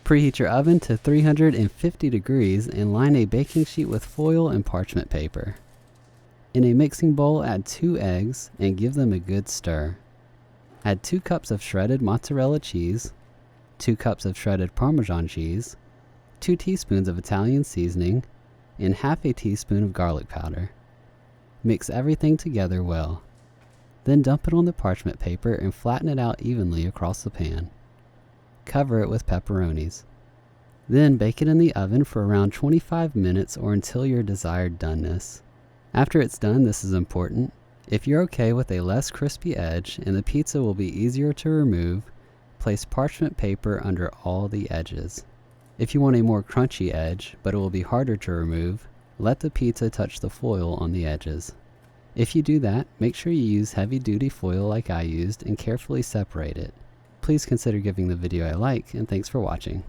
Preheat your oven to 350 degrees and line a baking sheet with foil and parchment paper. In a mixing bowl, add 2 eggs and give them a good stir. Add 2 cups of shredded mozzarella cheese, 2 cups of shredded parmesan cheese, 2 teaspoons of Italian seasoning, and half a teaspoon of garlic powder. Mix everything together well. Then dump it on the parchment paper and flatten it out evenly across the pan. Cover it with pepperonis. Then bake it in the oven for around 25 minutes or until your desired doneness. After it's done, this is important. If you're okay with a less crispy edge and the pizza will be easier to remove, place parchment paper under all the edges. If you want a more crunchy edge, but it will be harder to remove, let the pizza touch the foil on the edges. If you do that, make sure you use heavy-duty foil like I used and carefully separate it. Please consider giving the video a like, and thanks for watching.